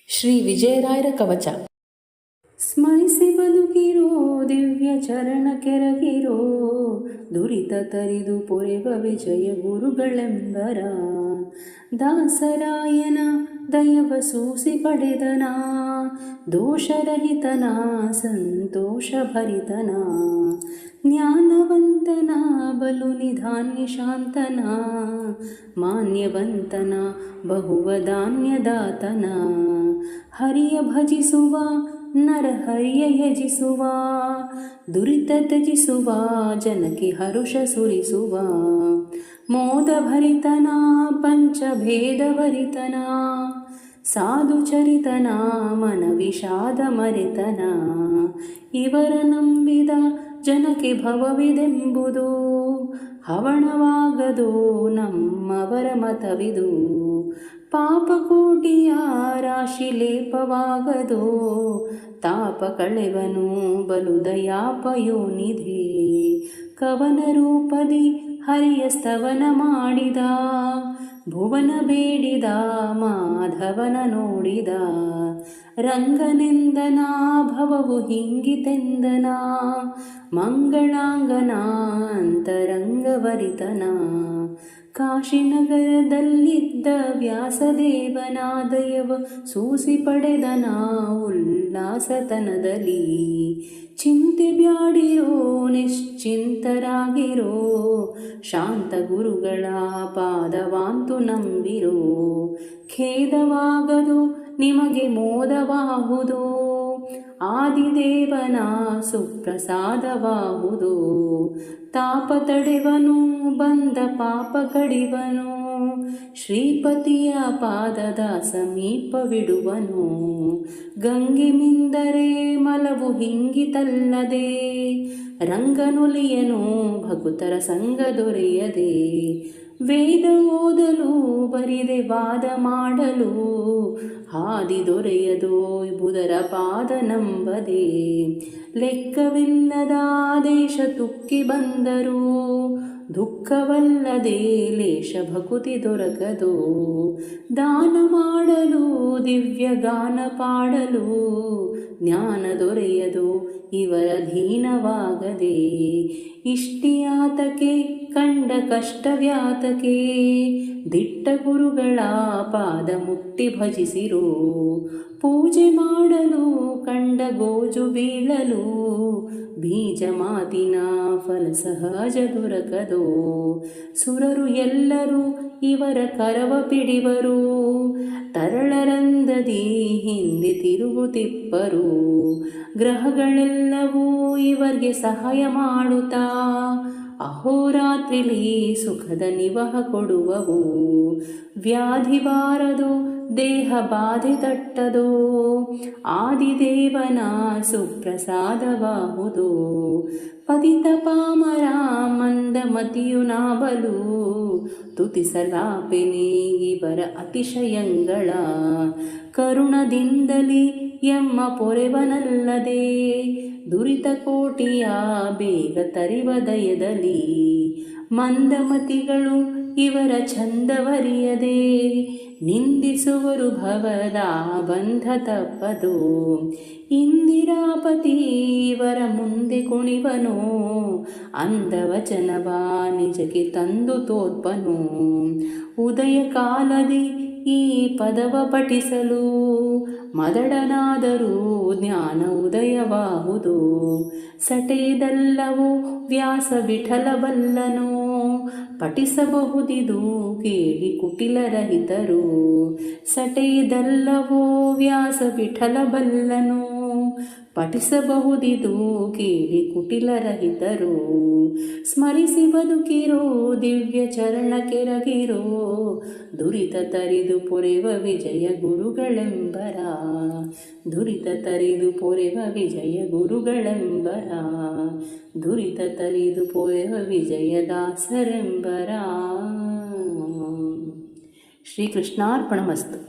ಶ್ರೀ ವಿಜಯರಾಯರ ಕವಚ. ಸ್ಮರಿಸಿ ಬದುಕಿರೋ ದಿವ್ಯ ಚರಣ ಕೆರಗಿರೋ, ದುರಿತ ತರಿದು ಪೊರೆವ ವಿಜಯ ಗುರುಗಳೆಂಬರ. ದಾಸರಾಯನ ದಯವ ಸೂಸಿ ಪಡೆದನ, ದೋಷರಹಿತನ ಸಂತೋಷ ಭರಿತನ. ಜ್ಞಾನವಂತನ ಬಲು ನಿಧಾನ್ಯ ಶಾಂತನ, ಮಾನ್ಯವಂತನ ಬಹುವಧಾನ್ಯದಾತನ. ಹರಿಯ ಭಜಿಸುವ ನರಹರಿಯ ಯಜಿಸುವ, ದುರಿತ ತ್ಯಜಿಸುವ ಜನಕ್ಕೆ ಹರುಷ ಸುರಿಸುವ. ಮೋದ ಭರಿತನ ಪಂಚಭೇದ ಭರಿತನ, ಸಾಧು ಚರಿತನ ಮನ ವಿಷಾದ ಮರೆತನ. ಇವರ ನಂಬಿದ ಜನಕ್ಕೆ ಭವವಿದೆಂಬುದು, ಹವಣವಾಗದು ನಮ್ಮವರ ಮತವಿದು. ಪಾಪಕೋಟಿಯ ರಾಶಿ ಲೇಪವಾಗದು, ತಾಪ ಕಳೆವನು ಬಲು ದಯಾಪಯೋನಿಧಿ. ಕವನ ರೂಪದಿ ಹರಿಯ ಸ್ತವನ ಮಾಡಿದ, ಭುವನ ಬೇಡಿದ ಮಾಧವನ ನೋಡಿದ. ರಂಗನೆಂದನ ಭವವು ಹಿಂಗಿತೆಂದನ, ಮಂಗಳಾಂಗನ ಅಂತರಂಗವರಿತನ. ಕಾಶಿನಗರದಲ್ಲಿದ್ದ ವ್ಯಾಸದೇವನ ದಯವ ಸೂಸಿ ಪಡೆದನ ಉಲ್ಲಾಸತನದಲ್ಲಿ. ಚಿಂತೆ ಬ್ಯಾಡಿರೋ ನಿಶ್ಚಿಂತರಾಗಿರೋ, ಶಾಂತ ಗುರುಗಳ ಪಾದವಾಂತು ನಂಬಿರೋ. ಖೇದವಾಗದು ನಿಮಗೆ ಮೋದವಾಹುದು, ಆದಿದೇವನ ಸುಪ್ರಸಾದವಾಹುದು. ತಾಪ ತಡೆವನು ಬಂದ ಪಾಪ ಕಡಿವನು, ಶ್ರೀಪತಿಯ ಪಾದದ ಸಮೀಪವಿಡುವನು. ಗಂಗೆ ಮಿಂದರೆ ಮಲವು ಹಿಂಗಿತಲ್ಲದೆ, ರಂಗನುಲಿಯನು ಭಕುತರ ಸಂಗ ದೊರೆಯದೆ. ವೇದ ಓದಲು ಬರಿದೆ ವಾದ ಮಾಡಲು, ಹಾದಿ ದೊರೆಯದೋ ಬುಧರ ಪಾದ ನಂಬದೆ. ಲೆಕ್ಕವಿಲ್ಲದ ದೇಶ ತುಕ್ಕಿ ಬಂದರು, ದುಃಖವಲ್ಲದೆ ಲೇಷ ಭಕುತಿ ದೊರಕದು. ದಾನ ಮಾಡಲು ದಿವ್ಯ ಗಾನ ಪಾಡಲು, ಜ್ಞಾನ ದೊರೆಯದು ಇವರ ಧೀನವಾಗದೆ. ಇಷ್ಟಿಯಾತಕೆ ಕಂಡ ಕಷ್ಟವ್ಯಾತಕೆ, ದಿಟ್ಟ ಗುರುಗಳ ಪಾದ ಮುಟ್ಟಿ ಭಜಿಸಿರು. ಪೂಜೆ ಮಾಡಲು ಕಂಡ ಗೋಜು ಬೀಳಲು, ಬೀಜ ಮಾತಿನ ಫಲ ಸಹಜ ದೊರಕದು. ಸುರರು ಎಲ್ಲರೂ ಇವರ ಕರವ ಪಿಡಿವರು, ತರಳರಂದದಿ ಹಿಂದೆ ತಿರುಗುತ್ತಿಪ್ಪರು. ಗ್ರಹಗಳೆಲ್ಲವೂ ಇವರಿಗೆ ಸಹಾಯ ಮಾಡುತ್ತಾ, ಅಹೋರಾತ್ರಿಲಿ ಸುಖದ ನಿವಹ ಕೊಡುವವು. ವ್ಯಾಧಿ ಬಾರದು ದೇಹ ಬಾಧೆ ತಟ್ಟದು, ಆದಿದೇವನ ಸುಪ್ರಸಾದವಾಹುದು. ಪತಿತ ಪಾಮರ ಮಂದಮತಿಯು ನಾಬಲು, ತುತಿಸಲಾಪೆನೆ ಇವರ ಅತಿಶಯಂಗಳ. ಕರುಣದಿಂದಲಿ ಎಮ್ಮ ಪೊರೆವನಲ್ಲದೆ, ದುರಿತ ಕೋಟಿಯ ಬೇಗ ತರಿವ ದಯದಲ್ಲಿ. ಮಂದಮತಿಗಳು ಇವರ ಚಂದವರಿಯದೆ, ನಿಂದಿಸುವರು ಭವದ ಬಂಧ ತಪ್ಪದು. ಇಂದಿರಾಪತಿ ಇವರ ಮುಂದೆ ಕುಣಿವನು, ಅಂದವಚನವ ನಿಜಕ್ಕೆ ತಂದು ತೋರ್ಪನು. ಉದಯ ಕಾಲದಿ ಈ ಪದವ ಪಠಿಸಲು, ಮದಡನಾದರೂ ಜ್ಞಾನ ಉದಯವಾಹುದು. ಸಟೆದಲ್ಲವೋ ವ್ಯಾಸ ವಿಠಲ ಬಲ್ಲನು, ಪಠಿಸಬಹುದಿದು ಕೇಳಿ ಕುಟಿಲರಹಿತರು. ಸಟೆದಲ್ಲವೋ ವ್ಯಾಸ ವಿಠಲ ಬಲ್ಲನು, ಪಠಿಸಬಹುದಿದು ಕೇಳಿ ಕುಟಿಲರಹಿತರು. ಸ್ಮರಿಸಿ ಬದುಕಿರೋ ದಿವ್ಯ ಚರಣ ಕೆರಗಿರೋ, ದುರಿತ ತರಿದು ಪೊರೆವ ವಿಜಯ ಗುರುಗಳೆಂಬರ. ದುರಿತ ತರಿದು ಪೊರೆವ ವಿಜಯ ಗುರುಗಳೆಂಬರ, ದುರಿತ ತರಿದು ಪೊರೆವ ವಿಜಯ ದಾಸರೆಂಬರ. ಶ್ರೀಕೃಷ್ಣಾರ್ಪಣಮಸ್ತು.